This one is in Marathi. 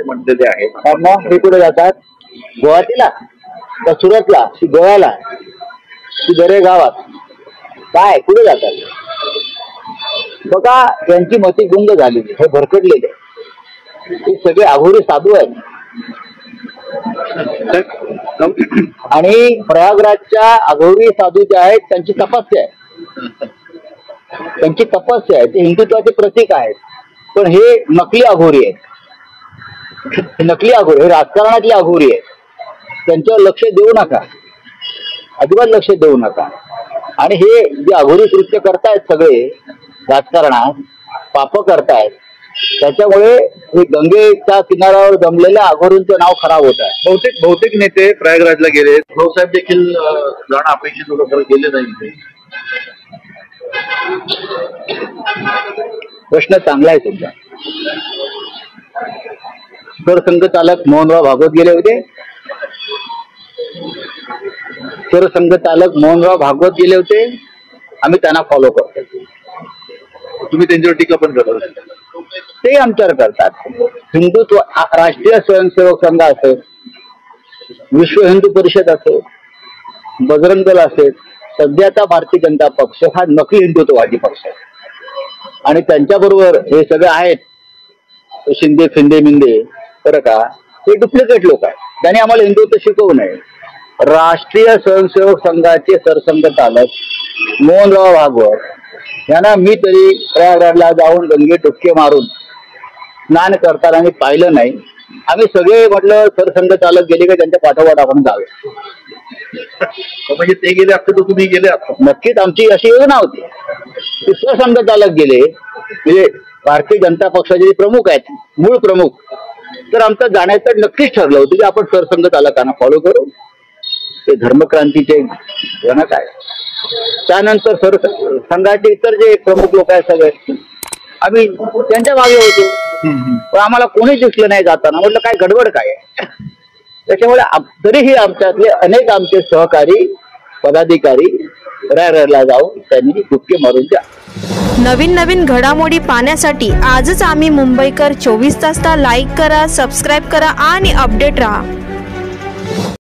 म्हणलेले आहेत. मग हे कुठे जातात? गुवाहाटीला का सुरतला की गोव्याला की दरे गावात काय कुठे जातात? बघा त्यांची मती गुंग झालेली, हे भरकटलेले, हे सगळे अघोरी साधू आहेत. आणि प्रयागराजच्या अघोरी साधू जे आहेत त्यांची तपस्या आहे, त्यांची तपस्या आहे, ते हिंदुत्वाचे प्रतीक आहेत. पण हे नकली अघोरी आहेत, नकली अघोरी, हे राजकारणातले अघोरी आहेत. त्यांच्यावर लक्ष देऊ नका, अजिबात लक्ष देऊ नका. आणि हे जे अघोरी कृत्य करतायत सगळे राजकारणात, पाप करतायत, त्याच्यामुळे हे गंगेच्या किनाऱ्यावर जमलेल्या अघोरींचं नाव खराब होत आहे. बहुतेक नेते प्रयागराजला गेले, भाऊसाहेब देखील जाणं अपेक्षित होतं, गेले नाही. प्रश्न चांगला आहे तुमचा. सरसंघचालक मोहनराव भागवत गेले होते, सरसंघचालक मोहनराव भागवत गेले होते, आम्ही त्यांना फॉलो करतो. तुम्ही त्यांच्यावर टीका पण करता, ते आमच्यावर करतात. हिंदुत्व, राष्ट्रीय स्वयंसेवक संघ असेल, विश्व हिंदू परिषद असेल, बजरंग दल असेल, सध्याचा भारतीय जनता पक्ष हा नकली हिंदुत्ववादी पक्ष आहे. आणि त्यांच्याबरोबर हे सगळे आहेत शिंदे फिंदे मिंदे, बरं का, हे डुप्लिकेट लोक आहेत. त्यांनी आम्हाला हिंदुत्व शिकवू नये. राष्ट्रीय स्वयंसेवक संघाचे सरसंघचालक मोहनराव भागवत यांना मी तरी प्रयागराजला जाऊन गंगे डुबके मारून स्नान करताना मी पाहिलं नाही. आम्ही सगळे म्हटलं सरसंघचालक गेले का त्यांच्या पाठोपाठ आपण जावे. म्हणजे ते गेले असते तर तुम्ही गेले असता? नक्कीच आमची अशी योजना होती. सरसंघचालक गेले म्हणजे भारतीय जनता पक्षाचे जे प्रमुख आहेत, मूळ प्रमुख, तर आमचं जाण्याचं नक्कीच ठरलं होतं की आपण सरसंघचालकांना फॉलो करू. ते धर्मक्रांतीचे जनक आहे. त्यानंतर संघाचे इतर जे प्रमुख लोक आहेत सगळे आम्ही त्यांच्या मागे होतो, पण आम्हाला कोणी दिसलं नाही जाताना. म्हटलं काय गडबड काय आहे. त्याच्यामुळे तरीही आमच्यातले अनेक आमचे सहकारी पदाधिकारी प्रयागराजला जाऊन त्यांनी डुबके मारून द्या. नवीन नवीन घडामोडी पाहण्यासाठी आजच आम्ही मुंबईकर 24 तासला लाईक करा, सबस्क्राईब करा आणि अपडेट रहा.